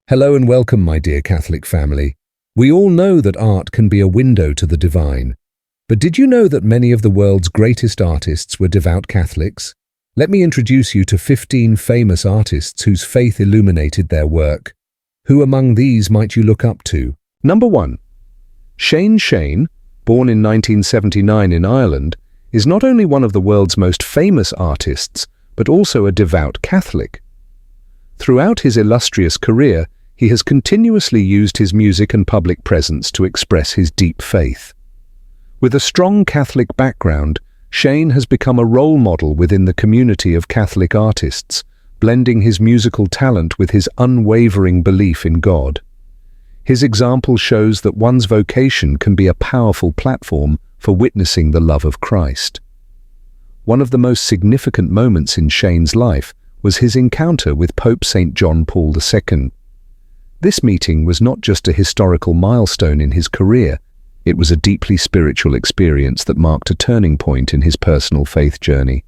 Hello and welcome, my dear Catholic family. We all know that art can be a window to the divine. But did you know that many of the world's greatest artists were devout Catholics? Let me introduce you to 15 famous artists whose faith illuminated their work. Who among these might you look up to? Number 1. Shane, born in 1979 in Ireland, is not only one of the world's most famous artists, but also a devout Catholic. Throughout his illustrious career, he has continuously used his music and public presence to express his deep faith. With a strong Catholic background, Shane has become a role model within the community of Catholic artists, blending his musical talent with his unwavering belief in God. His example shows that one's vocation can be a powerful platform for witnessing the love of Christ. One of the most significant moments in Shane's life was his encounter with Pope St. John Paul II. This meeting was not just a historical milestone in his career, it was a deeply spiritual experience that marked a turning point in his personal faith journey.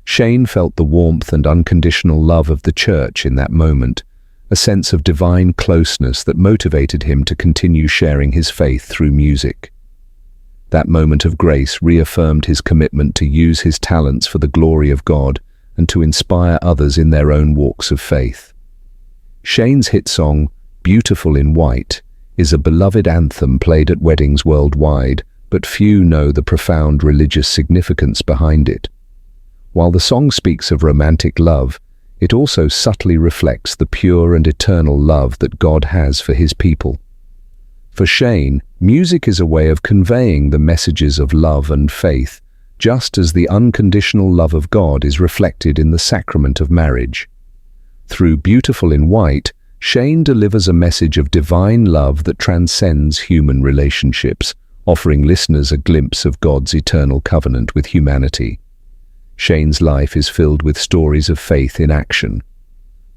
Shane felt the warmth and unconditional love of the Church in that moment, a sense of divine closeness that motivated him to continue sharing his faith through music. That moment of grace reaffirmed his commitment to use his talents for the glory of God and to inspire others in their own walks of faith. Shane's hit song, Beautiful in White, is a beloved anthem played at weddings worldwide, but few know the profound religious significance behind it. While the song speaks of romantic love, it also subtly reflects the pure and eternal love that God has for his people. For Shane, music is a way of conveying the messages of love and faith, just as the unconditional love of God is reflected in the sacrament of marriage. Through Beautiful in White, Shane delivers a message of divine love that transcends human relationships, offering listeners a glimpse of God's eternal covenant with humanity. Shane's life is filled with stories of faith in action.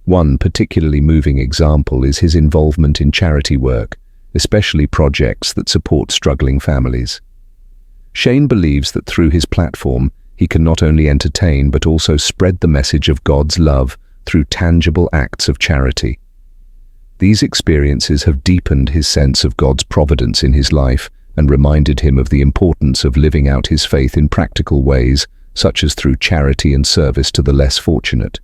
One particularly moving example is his involvement in charity work, especially projects that support struggling families. Shane believes that through his platform, he can not only entertain but also spread the message of God's love through tangible acts of charity. These experiences have deepened his sense of God's providence in his life and reminded him of the importance of living out his faith in practical ways, such as through charity and service to the less fortunate.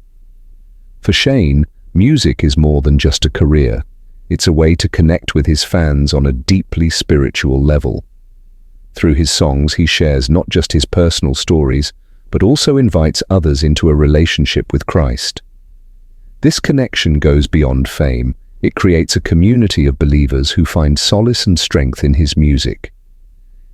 For Shane, music is more than just a career. It's a way to connect with his fans on a deeply spiritual level. Through his songs, he shares not just his personal stories, but also invites others into a relationship with Christ. This connection goes beyond fame. It creates a community of believers who find solace and strength in his music.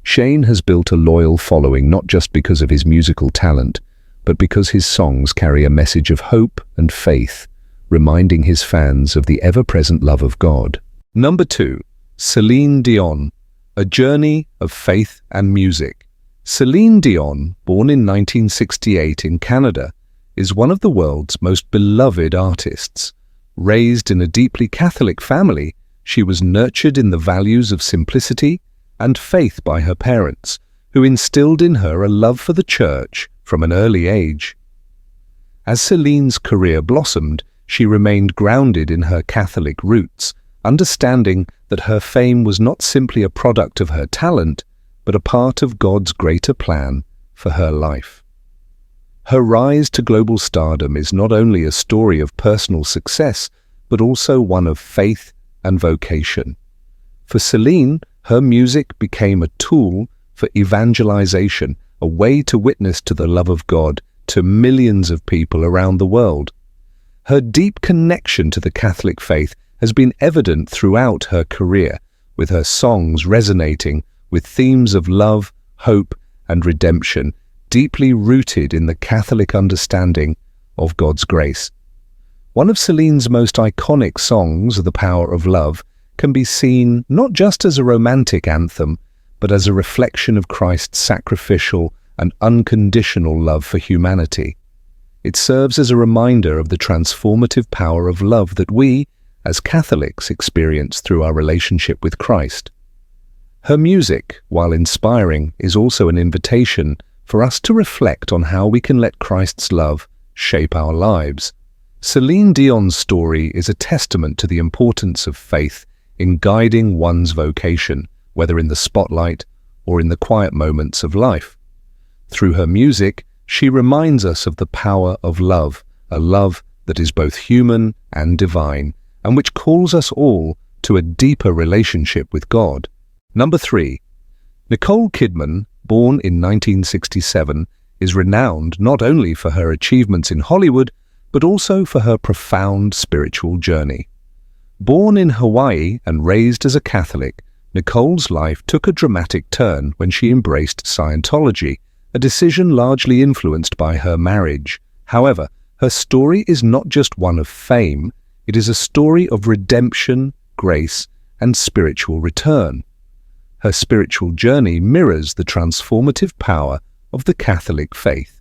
Shane has built a loyal following not just because of his musical talent, but because his songs carry a message of hope and faith, reminding his fans of the ever-present love of God. Number 2. Celine Dion, a journey of faith and music. Celine Dion, born in 1968 in Canada, is one of the world's most beloved artists. Raised in a deeply Catholic family, she was nurtured in the values of simplicity and faith by her parents, who instilled in her a love for the Church from an early age. As Celine's career blossomed, she remained grounded in her Catholic roots, understanding that her fame was not simply a product of her talent, but a part of God's greater plan for her life. Her rise to global stardom is not only a story of personal success, but also one of faith and vocation. For Celine, her music became a tool for evangelization, a way to witness to the love of God to millions of people around the world. Her deep connection to the Catholic faith has been evident throughout her career, with her songs resonating with themes of love, hope, and redemption, deeply rooted in the Catholic understanding of God's grace. One of Celine's most iconic songs, The Power of Love, can be seen not just as a romantic anthem, but as a reflection of Christ's sacrificial and unconditional love for humanity. It serves as a reminder of the transformative power of love that we, as Catholics, experience through our relationship with Christ. Her music, while inspiring, is also an invitation for us to reflect on how we can let Christ's love shape our lives. Celine Dion's story is a testament to the importance of faith in guiding one's vocation, whether in the spotlight or in the quiet moments of life. Through her music, she reminds us of the power of love, a love that is both human and divine, and which calls us all to a deeper relationship with God. Number 3. Nicole Kidman, born in 1967, is renowned not only for her achievements in Hollywood, but also for her profound spiritual journey. Born in Hawaii and raised as a Catholic, Nicole's life took a dramatic turn when she embraced Scientology, a decision largely influenced by her marriage. However, her story is not just one of fame, it is a story of redemption, grace, and spiritual return. Her spiritual journey mirrors the transformative power of the Catholic faith.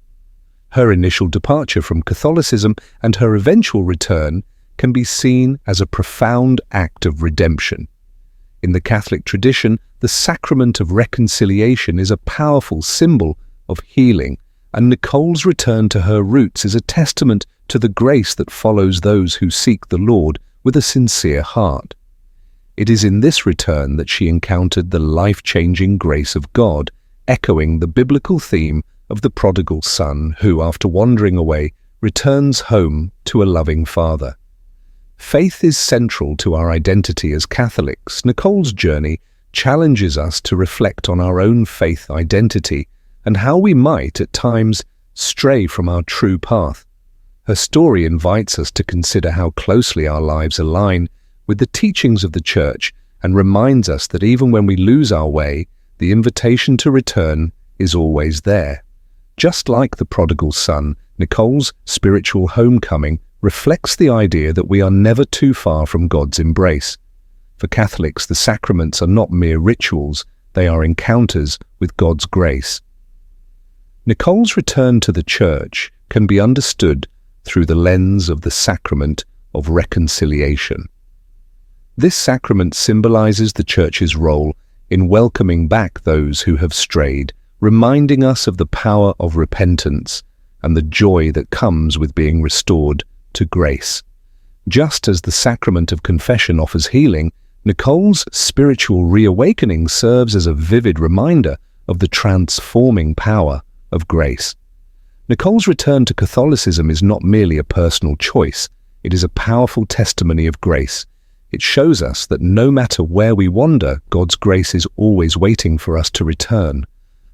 Her initial departure from Catholicism and her eventual return can be seen as a profound act of redemption. In the Catholic tradition, the sacrament of reconciliation is a powerful symbol of healing, and Nicole's return to her roots is a testament to the grace that follows those who seek the Lord with a sincere heart. It is in this return that she encountered the life-changing grace of God, echoing the biblical theme of the prodigal son who, after wandering away, returns home to a loving father. Faith is central to our identity as Catholics. Nicole's journey challenges us to reflect on our own faith identity and how we might, at times, stray from our true path. Her story invites us to consider how closely our lives align with the teachings of the Church and reminds us that even when we lose our way, the invitation to return is always there. Just like the prodigal son, Nicole's spiritual homecoming reflects the idea that we are never too far from God's embrace. For Catholics, the sacraments are not mere rituals, they are encounters with God's grace. Nicole's return to the Church can be understood through the lens of the sacrament of reconciliation. This sacrament symbolizes the Church's role in welcoming back those who have strayed, reminding us of the power of repentance and the joy that comes with being restored to grace. Just as the sacrament of confession offers healing, Nicole's spiritual reawakening serves as a vivid reminder of the transforming power of grace. Nicole's return to Catholicism is not merely a personal choice, it is a powerful testimony of grace. It shows us that no matter where we wander, God's grace is always waiting for us to return.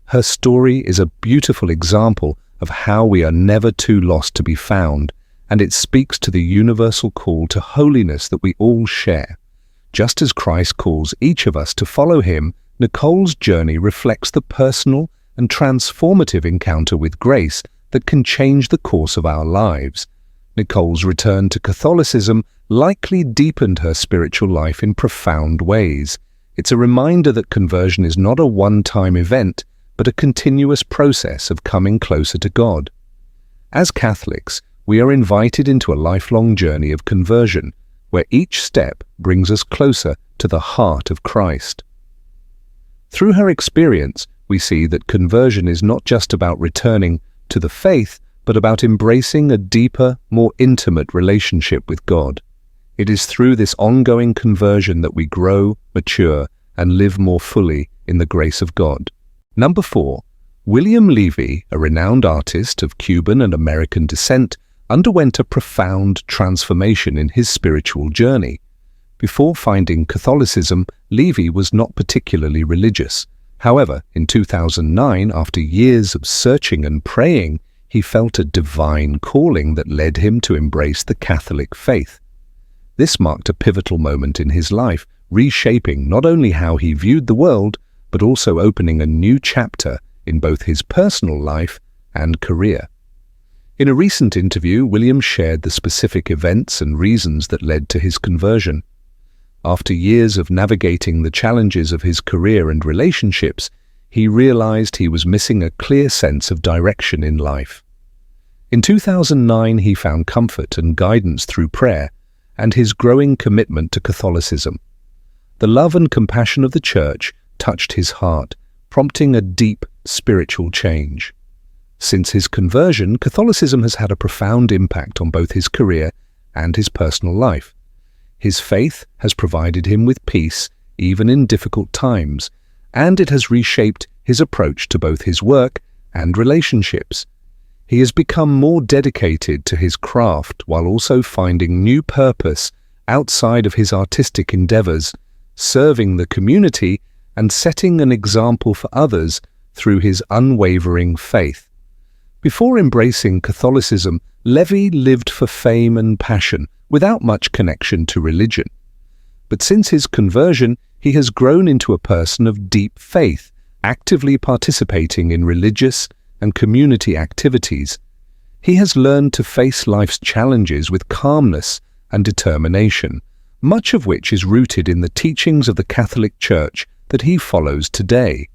Her story is a beautiful example of how we are never too lost to be found, and it speaks to the universal call to holiness that we all share. Just as Christ calls each of us to follow him, Nicole's journey reflects the personal and transformative encounter with grace that can change the course of our lives. Nicole's return to Catholicism likely deepened her spiritual life in profound ways. It's a reminder that conversion is not a one-time event, but a continuous process of coming closer to God. As Catholics, we are invited into a lifelong journey of conversion, where each step brings us closer to the heart of Christ. Through her experience, we see that conversion is not just about returning to the faith, but about embracing a deeper, more intimate relationship with God. It is through this ongoing conversion that we grow, mature, and live more fully in the grace of God. Number 4. William Levy, a renowned artist of Cuban and American descent, underwent a profound transformation in his spiritual journey. Before finding Catholicism, Levy was not particularly religious. However, in 2009, after years of searching and praying, he felt a divine calling that led him to embrace the Catholic faith. This marked a pivotal moment in his life, reshaping not only how he viewed the world, but also opening a new chapter in both his personal life and career. In a recent interview, William shared the specific events and reasons that led to his conversion. After years of navigating the challenges of his career and relationships, he realized he was missing a clear sense of direction in life. In 2009, he found comfort and guidance through prayer and his growing commitment to Catholicism. The love and compassion of the Church touched his heart, prompting a deep spiritual change. Since his conversion, Catholicism has had a profound impact on both his career and his personal life. His faith has provided him with peace, even in difficult times, and it has reshaped his approach to both his work and relationships. He has become more dedicated to his craft while also finding new purpose outside of his artistic endeavors, serving the community and setting an example for others through his unwavering faith. Before embracing Catholicism, Levi lived for fame and passion, without much connection to religion. But since his conversion, he has grown into a person of deep faith, actively participating in religious and community activities. He has learned to face life's challenges with calmness and determination, much of which is rooted in the teachings of the Catholic Church that he follows today.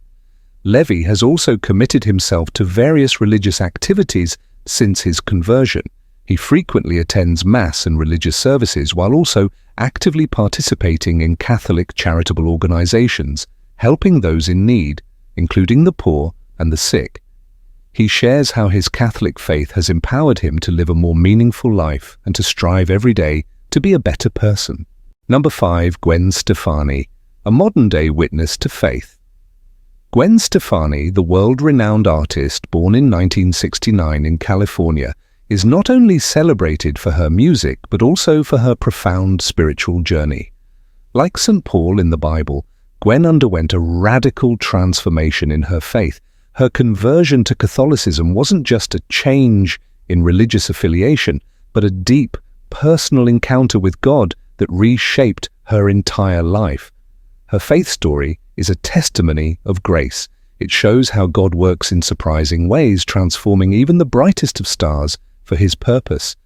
Levi has also committed himself to various religious activities since his conversion. He frequently attends Mass and religious services while also actively participating in Catholic charitable organizations, helping those in need, including the poor and the sick. He shares how his Catholic faith has empowered him to live a more meaningful life and to strive every day to be a better person. Number 5. Gwen Stefani, a modern-day witness to faith. Gwen Stefani, the world-renowned artist born in 1969 in California, is not only celebrated for her music but also for her profound spiritual journey. Like St. Paul in the Bible, Gwen underwent a radical transformation in her faith. Her conversion to Catholicism wasn't just a change in religious affiliation, but a deep, personal encounter with God that reshaped her entire life. Her faith story is a testimony of grace. It shows how God works in surprising ways, transforming even the brightest of stars for his purpose.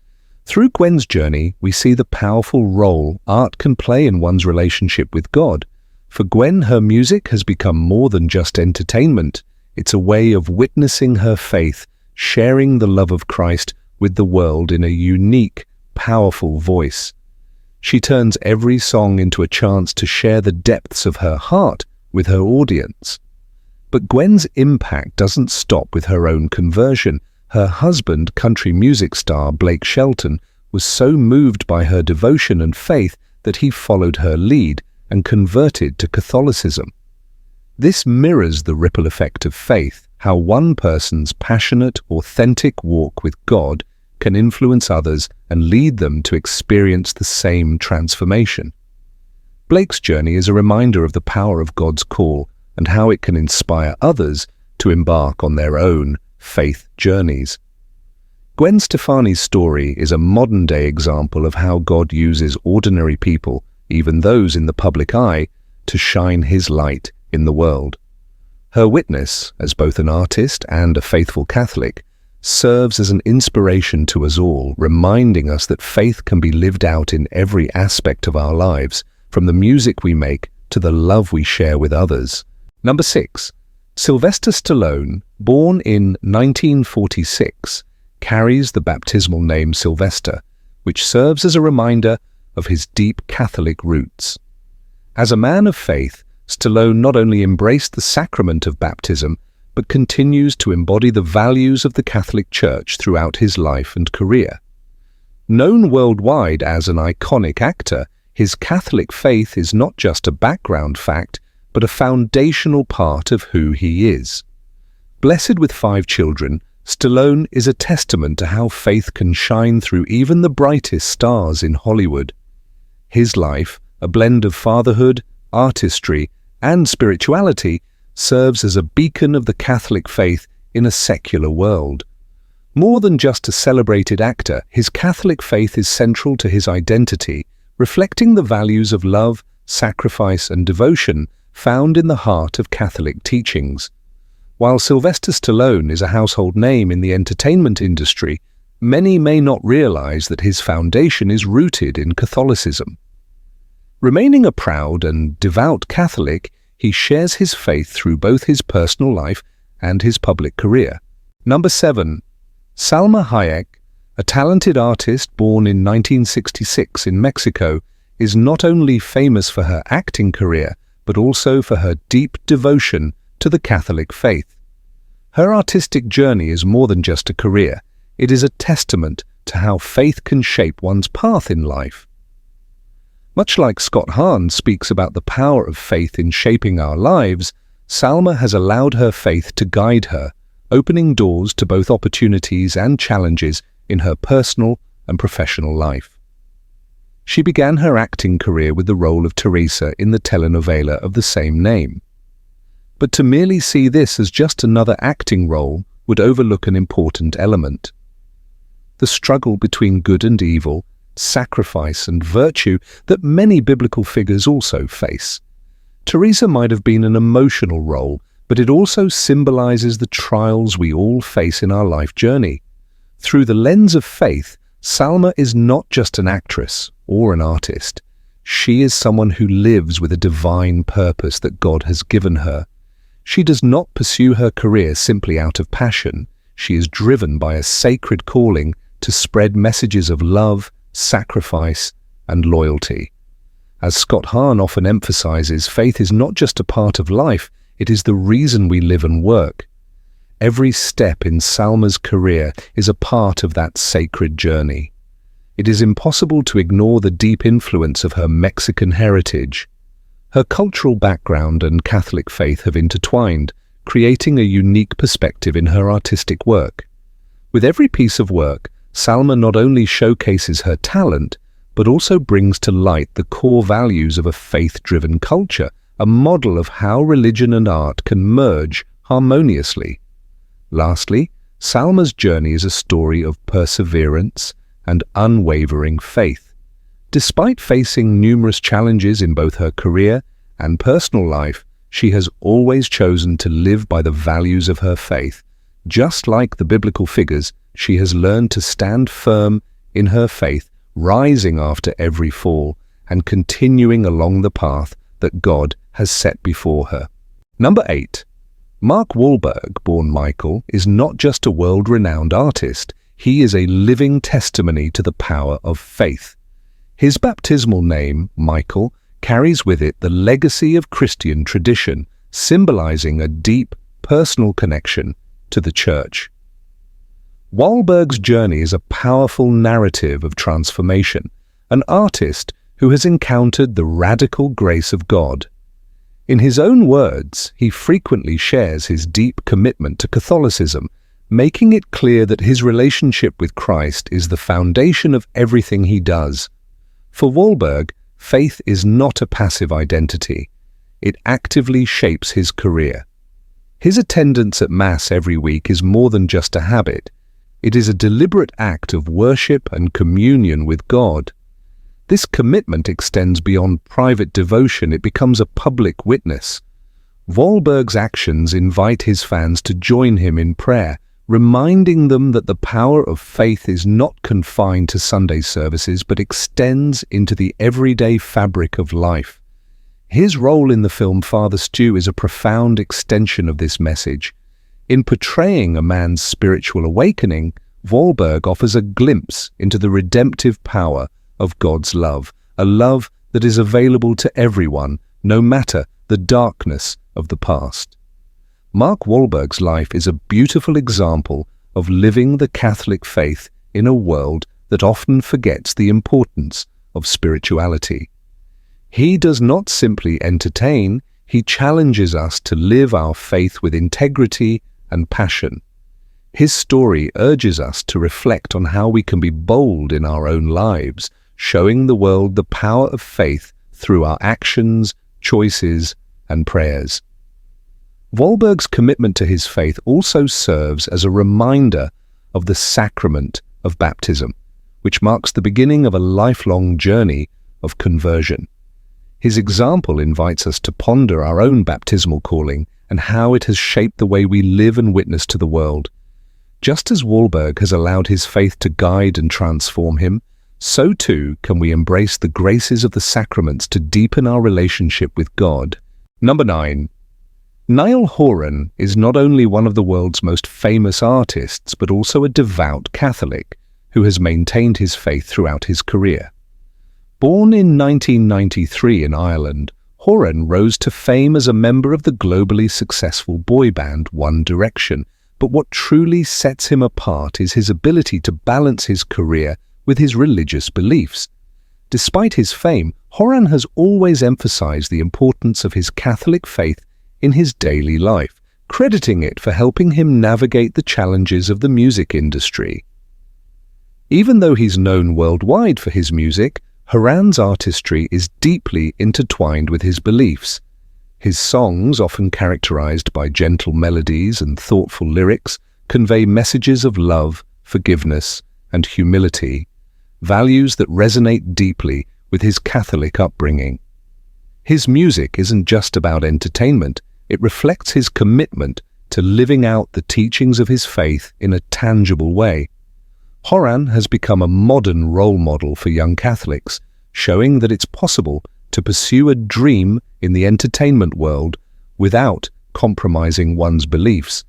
Through Gwen's journey, we see the powerful role art can play in one's relationship with God. For Gwen, her music has become more than just entertainment. It's a way of witnessing her faith, sharing the love of Christ with the world in a unique, powerful voice. She turns every song into a chance to share the depths of her heart with her audience. But Gwen's impact doesn't stop with her own conversion. Her husband, country music star Blake Shelton, was so moved by her devotion and faith that he followed her lead and converted to Catholicism. This mirrors the ripple effect of faith, how one person's passionate, authentic walk with God can influence others and lead them to experience the same transformation. Blake's journey is a reminder of the power of God's call and how it can inspire others to embark on their own faith journeys. Gwen Stefani's story is a modern-day example of how God uses ordinary people, even those in the public eye, to shine his light in the world. Her witness, as both an artist and a faithful Catholic, serves as an inspiration to us all, reminding us that faith can be lived out in every aspect of our lives, from the music we make to the love we share with others. Number 6. Sylvester Stallone, born in 1946, carries the baptismal name Sylvester, which serves as a reminder of his deep Catholic roots. As a man of faith, Stallone not only embraced the sacrament of baptism, but continues to embody the values of the Catholic Church throughout his life and career. Known worldwide as an iconic actor, his Catholic faith is not just a background fact, but a foundational part of who he is. Blessed with 5 children, Stallone is a testament to how faith can shine through even the brightest stars in Hollywood. His life, a blend of fatherhood, artistry, and spirituality, serves as a beacon of the Catholic faith in a secular world. More than just a celebrated actor, his Catholic faith is central to his identity, reflecting the values of love, sacrifice, and devotion found in the heart of Catholic teachings. While Sylvester Stallone is a household name in the entertainment industry, many may not realize that his foundation is rooted in Catholicism. Remaining a proud and devout Catholic, he shares his faith through both his personal life and his public career. Number 7. Salma Hayek, a talented artist born in 1966 in Mexico, is not only famous for her acting career, but also for her deep devotion to the Catholic faith. Her artistic journey is more than just a career. It is a testament to how faith can shape one's path in life. Much like Scott Hahn speaks about the power of faith in shaping our lives, Salma has allowed her faith to guide her, opening doors to both opportunities and challenges in her personal and professional life. She began her acting career with the role of Teresa in the telenovela of the same name. But to merely see this as just another acting role would overlook an important element. The struggle between good and evil, sacrifice and virtue that many biblical figures also face. Teresa might have been an emotional role, but it also symbolizes the trials we all face in our life journey. Through the lens of faith, Salma is not just an actress or an artist. She is someone who lives with a divine purpose that God has given her. She does not pursue her career simply out of passion. She is driven by a sacred calling to spread messages of love, sacrifice, and loyalty. As Scott Hahn often emphasizes, faith is not just a part of life, it is the reason we live and work. Every step in Salma's career is a part of that sacred journey. It is impossible to ignore the deep influence of her Mexican heritage. Her cultural background and Catholic faith have intertwined, creating a unique perspective in her artistic work. With every piece of work, Salma not only showcases her talent, but also brings to light the core values of a faith-driven culture, a model of how religion and art can merge harmoniously. Lastly, Salma's journey is a story of perseverance and unwavering faith. Despite facing numerous challenges in both her career and personal life, she has always chosen to live by the values of her faith. Just like the biblical figures, she has learned to stand firm in her faith, rising after every fall and continuing along the path that God has set before her. Number 8. Mark Wahlberg, born Michael, is not just a world-renowned artist. He is a living testimony to the power of faith. His baptismal name, Michael, carries with it the legacy of Christian tradition, symbolizing a deep, personal connection to the Church. Wahlberg's journey is a powerful narrative of transformation, an artist who has encountered the radical grace of God. In his own words, he frequently shares his deep commitment to Catholicism, making it clear that his relationship with Christ is the foundation of everything he does. For Wahlberg, faith is not a passive identity. It actively shapes his career. His attendance at Mass every week is more than just a habit. It is a deliberate act of worship and communion with God. This commitment extends beyond private devotion. It becomes a public witness. Wahlberg's actions invite his fans to join him in prayer, reminding them that the power of faith is not confined to Sunday services but extends into the everyday fabric of life. His role in the film Father Stu is a profound extension of this message. In portraying a man's spiritual awakening, Wahlberg offers a glimpse into the redemptive power of God's love, a love that is available to everyone, no matter the darkness of the past. Mark Wahlberg's life is a beautiful example of living the Catholic faith in a world that often forgets the importance of spirituality. He does not simply entertain, he challenges us to live our faith with integrity and passion. His story urges us to reflect on how we can be bold in our own lives, showing the world the power of faith through our actions, choices, and prayers. Wahlberg's commitment to his faith also serves as a reminder of the sacrament of baptism, which marks the beginning of a lifelong journey of conversion. His example invites us to ponder our own baptismal calling and how it has shaped the way we live and witness to the world. Just as Wahlberg has allowed his faith to guide and transform him, so too can we embrace the graces of the sacraments to deepen our relationship with God. Number 9. Niall Horan is not only one of the world's most famous artists, but also a devout Catholic who has maintained his faith throughout his career. Born in 1993 in Ireland, Horan rose to fame as a member of the globally successful boy band One Direction, But what truly sets him apart is his ability to balance his career with his religious beliefs. Despite his fame, Horan has always emphasized the importance of his Catholic faith in his daily life, crediting it for helping him navigate the challenges of the music industry. Even though he's known worldwide for his music, Horan's artistry is deeply intertwined with his beliefs. His songs, often characterized by gentle melodies and thoughtful lyrics, convey messages of love, forgiveness, and humility, values that resonate deeply with his Catholic upbringing. His music isn't just about entertainment, it reflects his commitment to living out the teachings of his faith in a tangible way. Horan has become a modern role model for young Catholics, showing that it's possible to pursue a dream in the entertainment world without compromising one's beliefs.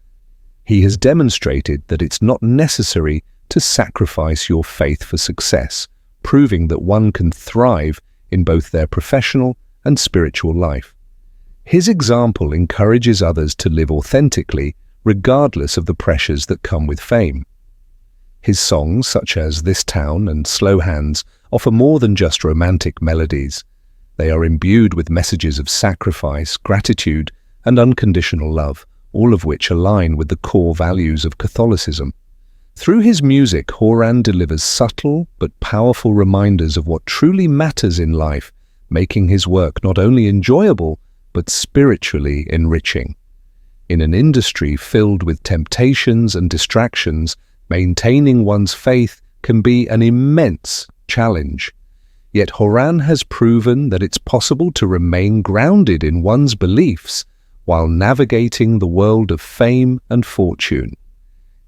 He has demonstrated that it's not necessary to sacrifice your faith for success, proving that one can thrive in both their professional and spiritual life. His example encourages others to live authentically, regardless of the pressures that come with fame. His songs, such as This Town and Slow Hands, offer more than just romantic melodies. They are imbued with messages of sacrifice, gratitude, and unconditional love, all of which align with the core values of Catholicism. Through his music, Horan delivers subtle but powerful reminders of what truly matters in life, making his work not only enjoyable, but spiritually enriching. In an industry filled with temptations and distractions, maintaining one's faith can be an immense challenge. Yet Horan has proven that it's possible to remain grounded in one's beliefs while navigating the world of fame and fortune.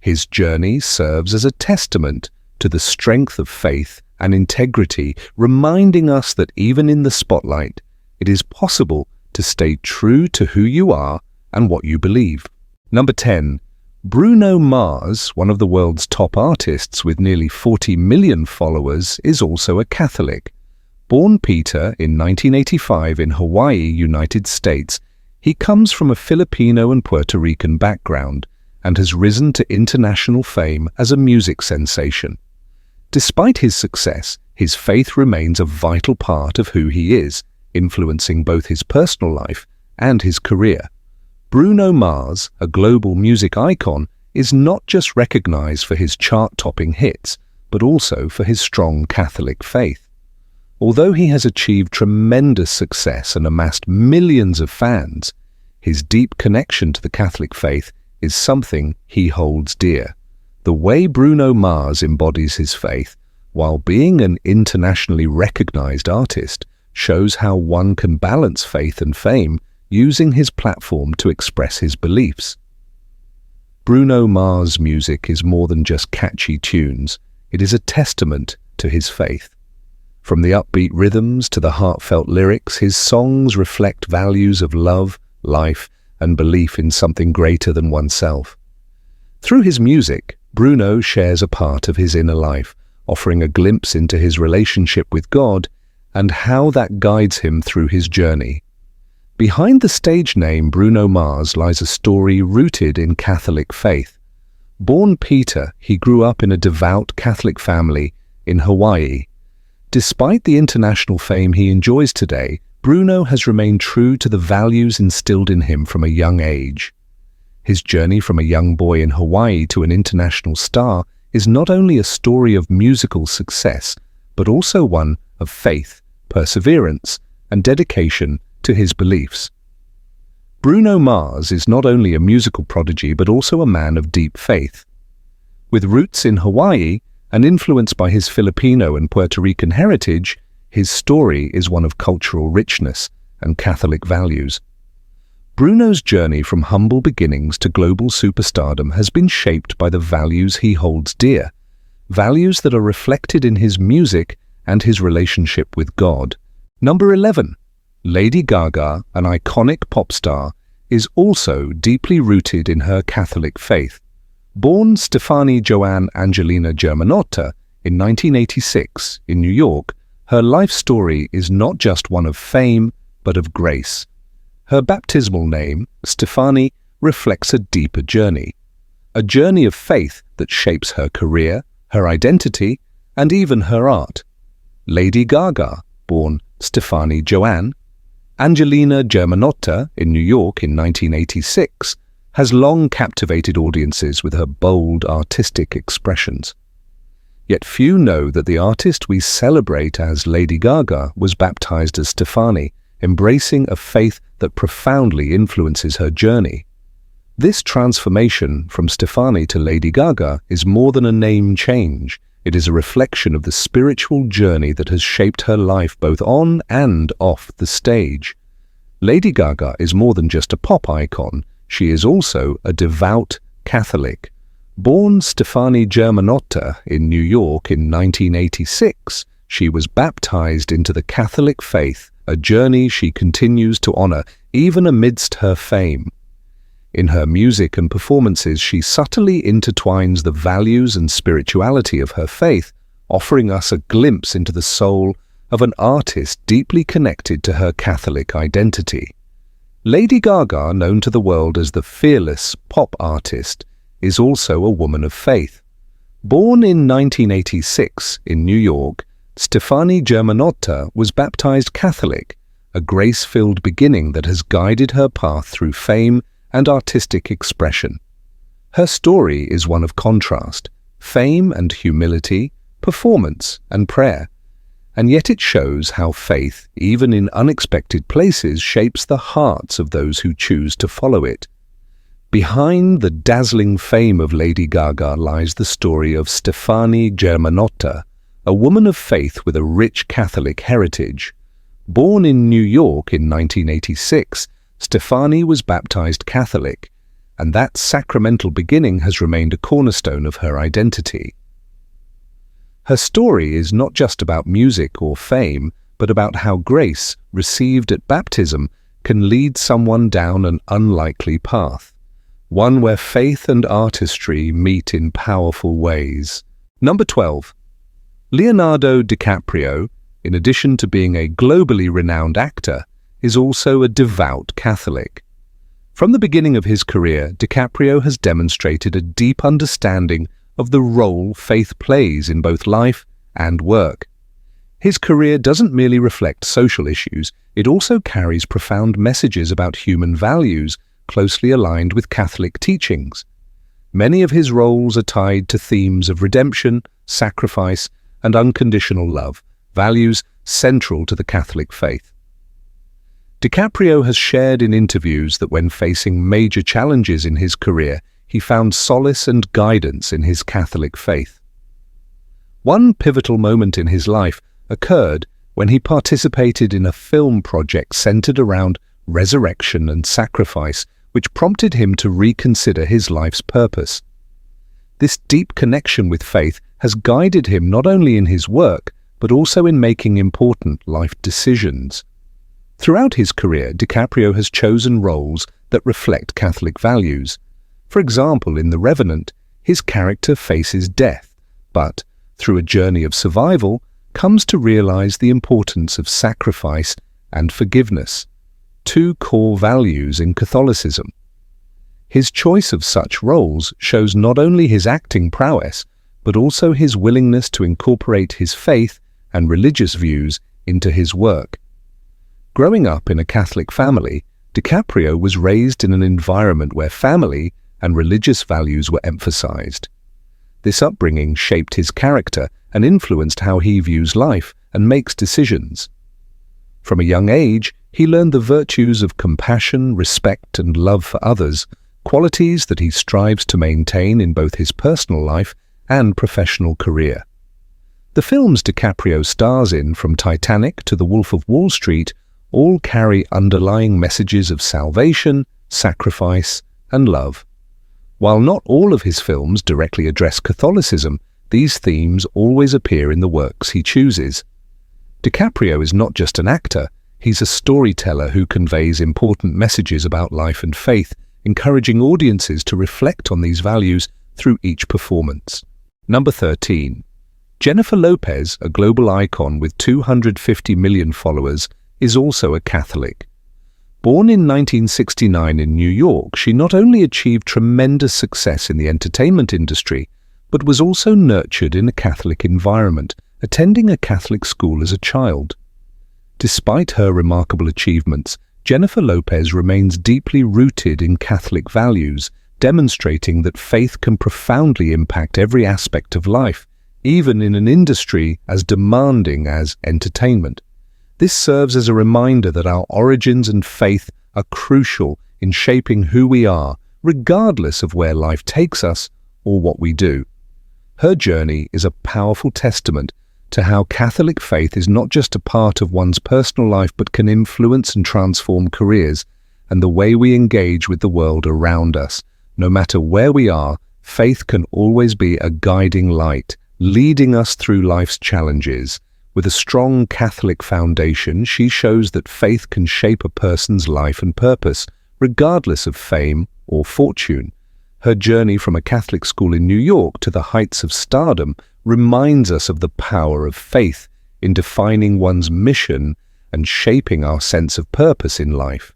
His journey serves as a testament to the strength of faith and integrity, reminding us that even in the spotlight, it is possible to stay true to who you are and what you believe. Number 10. Bruno Mars, one of the world's top artists with nearly 40 million followers, is also a Catholic. Born Peter in 1985 in Hawaii, United States, he comes from a Filipino and Puerto Rican background and has risen to international fame as a music sensation. Despite his success, his faith remains a vital part of who he is, influencing both his personal life and his career. Bruno Mars, a global music icon, is not just recognized for his chart-topping hits, but also for his strong Catholic faith. Although he has achieved tremendous success and amassed millions of fans, his deep connection to the Catholic faith is something he holds dear. The way Bruno Mars embodies his faith, while being an internationally recognized artist, shows how one can balance faith and fame, using his platform to express his beliefs. Bruno Mars' music is more than just catchy tunes. It is a testament to his faith. From the upbeat rhythms to the heartfelt lyrics, his songs reflect values of love, life, and belief in something greater than oneself. Through his music, Bruno shares a part of his inner life, offering a glimpse into his relationship with God and how that guides him through his journey. Behind the stage name Bruno Mars lies a story rooted in Catholic faith. Born Peter, he grew up in a devout Catholic family in Hawaii. Despite the international fame he enjoys today, Bruno has remained true to the values instilled in him from a young age. His journey from a young boy in Hawaii to an international star is not only a story of musical success, but also one of faith, perseverance, and dedication to his beliefs. Bruno Mars is not only a musical prodigy, but also a man of deep faith. With roots in Hawaii and influenced by his Filipino and Puerto Rican heritage, his story is one of cultural richness and Catholic values. Bruno's journey from humble beginnings to global superstardom has been shaped by the values he holds dear, values that are reflected in his music and his relationship with God. Number 11. Lady Gaga, an iconic pop star, is also deeply rooted in her Catholic faith. Born Stefani Joanne Angelina Germanotta in 1986 in New York, her life story is not just one of fame, but of grace. Her baptismal name, Stefani, reflects a deeper journey. a journey of faith that shapes her career, her identity, and even her art. Lady Gaga, born Stefani Joanne, Angelina Germanotta in New York in 1986, has long captivated audiences with her bold artistic expressions. Yet few know that the artist we celebrate as Lady Gaga was baptized as Stefani, embracing a faith that profoundly influences her journey. This transformation from Stefani to Lady Gaga is more than a name change. It is a reflection of the spiritual journey that has shaped her life both on and off the stage. Lady Gaga is more than just a pop icon. She is also a devout Catholic. Born Stefani Germanotta in New York in 1986, she was baptized into the Catholic faith, a journey she continues to honor even amidst her fame. In her music and performances, she subtly intertwines the values and spirituality of her faith, offering us a glimpse into the soul of an artist deeply connected to her Catholic identity. Lady Gaga, known to the world as the fearless pop artist, is also a woman of faith. Born in 1986 in New York, Stefani Germanotta was baptized Catholic, a grace-filled beginning that has guided her path through fame and artistic expression. Her story is one of contrast, fame and humility, performance and prayer, and yet it shows how faith, even in unexpected places, shapes the hearts of those who choose to follow it. Behind the dazzling fame of Lady Gaga lies the story of Stefani Germanotta, a woman of faith with a rich Catholic heritage. Born in New York in 1986, Stefani was baptized Catholic, and that sacramental beginning has remained a cornerstone of her identity. Her story is not just about music or fame, but about how grace, received at baptism, can lead someone down an unlikely path, one where faith and artistry meet in powerful ways. Number 12. Leonardo DiCaprio, in addition to being a globally renowned actor, is also a devout Catholic. From the beginning of his career, DiCaprio has demonstrated a deep understanding of the role faith plays in both life and work. His career doesn't merely reflect social issues, it also carries profound messages about human values closely aligned with Catholic teachings. Many of his roles are tied to themes of redemption, sacrifice, and unconditional love, values central to the Catholic faith. DiCaprio has shared in interviews that when facing major challenges in his career, he found solace and guidance in his Catholic faith. One pivotal moment in his life occurred when he participated in a film project centered around resurrection and sacrifice, which prompted him to reconsider his life's purpose. This deep connection with faith has guided him not only in his work, but also in making important life decisions. Throughout his career, DiCaprio has chosen roles that reflect Catholic values. For example, in The Revenant, his character faces death, but, through a journey of survival, comes to realize the importance of sacrifice and forgiveness, two core values in Catholicism. His choice of such roles shows not only his acting prowess, but also his willingness to incorporate his faith and religious views into his work. Growing up in a Catholic family, DiCaprio was raised in an environment where family and religious values were emphasized. This upbringing shaped his character and influenced how he views life and makes decisions. From a young age, he learned the virtues of compassion, respect, and love for others, qualities that he strives to maintain in both his personal life and professional career. The films DiCaprio stars in, from Titanic to The Wolf of Wall Street, all carry underlying messages of salvation, sacrifice, and love. While not all of his films directly address Catholicism, these themes always appear in the works he chooses. DiCaprio is not just an actor, he's a storyteller who conveys important messages about life and faith, encouraging audiences to reflect on these values through each performance. Number 13. Jennifer Lopez, a global icon with 250 million followers, is also a Catholic. Born in 1969 in New York, she not only achieved tremendous success in the entertainment industry, but was also nurtured in a Catholic environment, attending a Catholic school as a child. Despite her remarkable achievements, Jennifer Lopez remains deeply rooted in Catholic values, demonstrating that faith can profoundly impact every aspect of life, even in an industry as demanding as entertainment. This serves as a reminder that our origins and faith are crucial in shaping who we are, regardless of where life takes us or what we do. Her journey is a powerful testament to how Catholic faith is not just a part of one's personal life but can influence and transform careers and the way we engage with the world around us. No matter where we are, faith can always be a guiding light, leading us through life's challenges. With a strong Catholic foundation, she shows that faith can shape a person's life and purpose, regardless of fame or fortune. Her journey from a Catholic school in New York to the heights of stardom reminds us of the power of faith in defining one's mission and shaping our sense of purpose in life.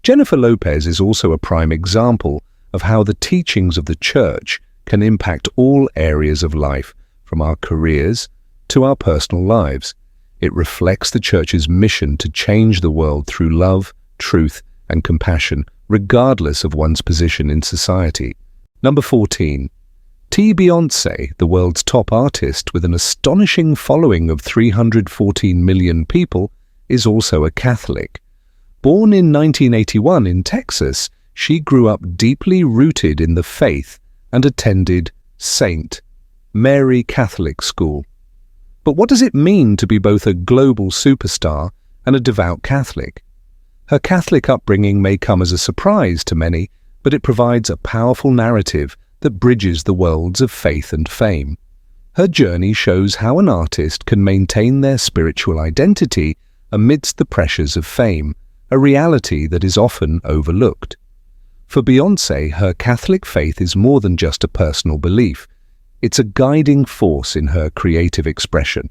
Jennifer Lopez is also a prime example of how the teachings of the Church can impact all areas of life, from our careers to our personal lives. It reflects the Church's mission to change the world through love, truth, and compassion, regardless of one's position in society. Number 14. Beyoncé, the world's top artist with an astonishing following of 314 million people, is also a Catholic. Born in 1981 in Texas, she grew up deeply rooted in the faith and attended St. Mary Catholic School. But what does it mean to be both a global superstar and a devout Catholic? Her Catholic upbringing may come as a surprise to many, but it provides a powerful narrative that bridges the worlds of faith and fame. Her journey shows how an artist can maintain their spiritual identity amidst the pressures of fame, a reality that is often overlooked. For Beyoncé, her Catholic faith is more than just a personal belief. It's a guiding force in her creative expression.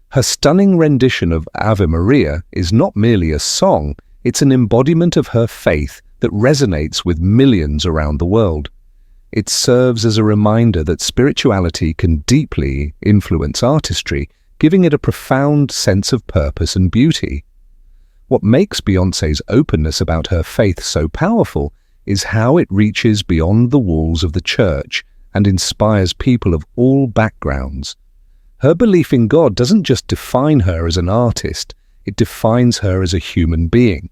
Her stunning rendition of Ave Maria is not merely a song, it's an embodiment of her faith that resonates with millions around the world. It serves as a reminder that spirituality can deeply influence artistry, giving it a profound sense of purpose and beauty. What makes Beyoncé's openness about her faith so powerful is how it reaches beyond the walls of the Church and inspires people of all backgrounds. Her belief in God doesn't just define her as an artist, it defines her as a human being.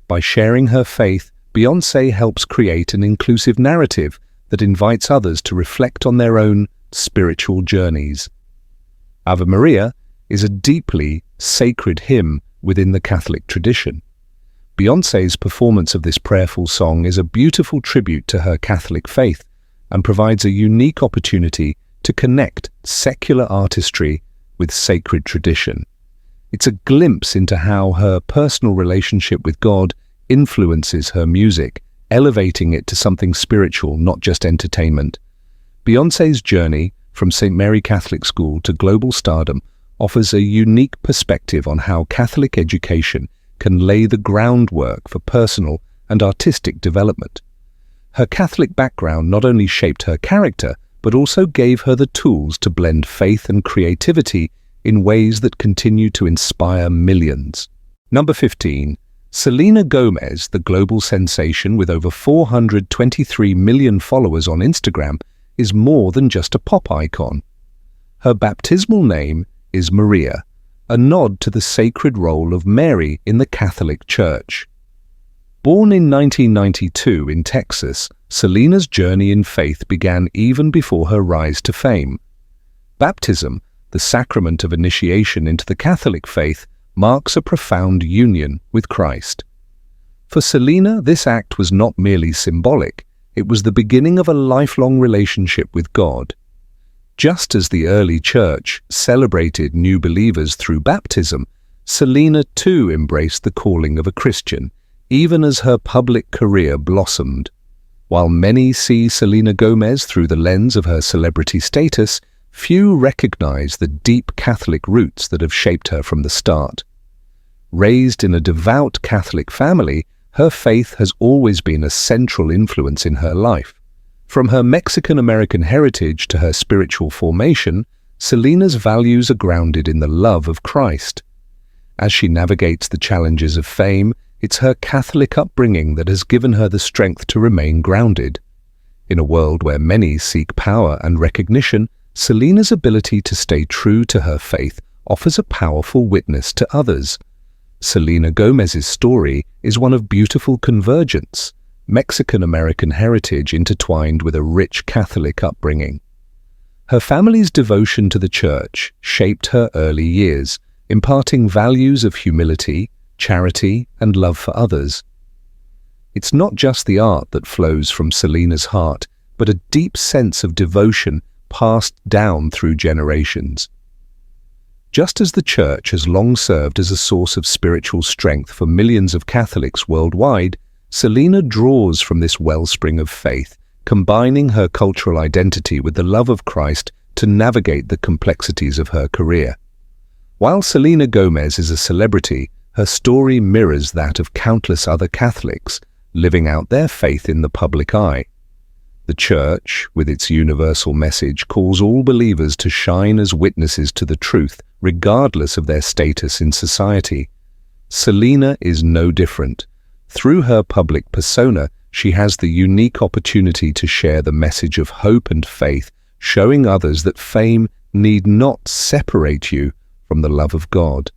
By sharing her faith, Beyoncé helps create an inclusive narrative that invites others to reflect on their own spiritual journeys. Ave Maria is a deeply sacred hymn within the Catholic tradition. Beyoncé's performance of this prayerful song is a beautiful tribute to her Catholic faith and provides a unique opportunity to connect secular artistry with sacred tradition. It's a glimpse into how her personal relationship with God influences her music, elevating it to something spiritual, not just entertainment. Beyoncé's journey from St. Mary Catholic School to global stardom offers a unique perspective on how Catholic education can lay the groundwork for personal and artistic development. Her Catholic background not only shaped her character, but also gave her the tools to blend faith and creativity in ways that continue to inspire millions. Number 15. Selena Gomez, the global sensation with over 423 million followers on Instagram, is more than just a pop icon. Her baptismal name is Maria, a nod to the sacred role of Mary in the Catholic Church. Born in 1992 in Texas, Selena's journey in faith began even before her rise to fame. Baptism, the sacrament of initiation into the Catholic faith, marks a profound union with Christ. For Selena, this act was not merely symbolic, it was the beginning of a lifelong relationship with God. Just as the early church celebrated new believers through baptism, Selena too embraced the calling of a Christian, even as her public career blossomed. While many see Selena Gomez through the lens of her celebrity status, few recognize the deep Catholic roots that have shaped her from the start. Raised in a devout Catholic family, her faith has always been a central influence in her life. From her Mexican-American heritage to her spiritual formation, Selina's values are grounded in the love of Christ. As she navigates the challenges of fame, it's her Catholic upbringing that has given her the strength to remain grounded. In a world where many seek power and recognition, Selina's ability to stay true to her faith offers a powerful witness to others. Selena Gomez's story is one of beautiful convergence, Mexican-American heritage intertwined with a rich Catholic upbringing. Her family's devotion to the Church shaped her early years, imparting values of humility, charity, and love for others. It's not just the art that flows from Selina's heart, but a deep sense of devotion passed down through generations. Just as the Church has long served as a source of spiritual strength for millions of Catholics worldwide, Selina draws from this wellspring of faith, combining her cultural identity with the love of Christ to navigate the complexities of her career. While Selena Gomez is a celebrity, her story mirrors that of countless other Catholics, living out their faith in the public eye. The Church, with its universal message, calls all believers to shine as witnesses to the truth, regardless of their status in society. Selena is no different. Through her public persona, she has the unique opportunity to share the message of hope and faith, showing others that fame need not separate you from the love of God.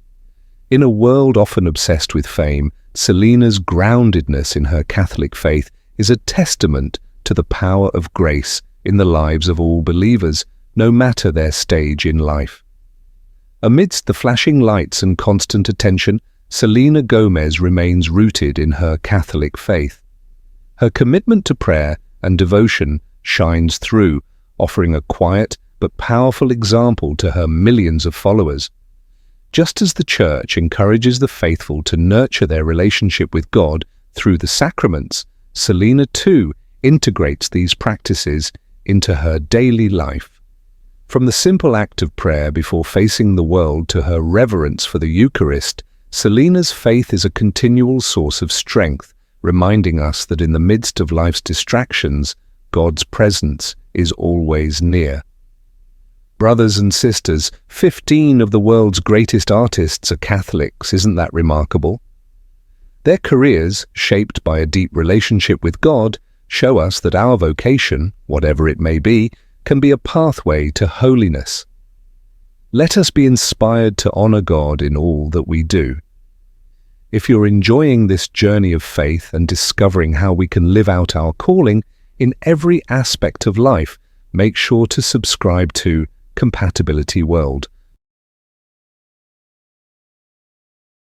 In a world often obsessed with fame, Selena's groundedness in her Catholic faith is a testament to the power of grace in the lives of all believers, no matter their stage in life. Amidst the flashing lights and constant attention, Selena Gomez remains rooted in her Catholic faith. Her commitment to prayer and devotion shines through, offering a quiet but powerful example to her millions of followers. Just as the Church encourages the faithful to nurture their relationship with God through the sacraments, Selena too integrates these practices into her daily life. From the simple act of prayer before facing the world to her reverence for the Eucharist, Selena's faith is a continual source of strength, reminding us that in the midst of life's distractions, God's presence is always near. Brothers and sisters, 15 of the world's greatest artists are Catholics. Isn't that remarkable? Their careers, shaped by a deep relationship with God, show us that our vocation, whatever it may be, can be a pathway to holiness. Let us be inspired to honor God in all that we do. If you're enjoying this journey of faith and discovering how we can live out our calling in every aspect of life, make sure to subscribe to Compatibility World.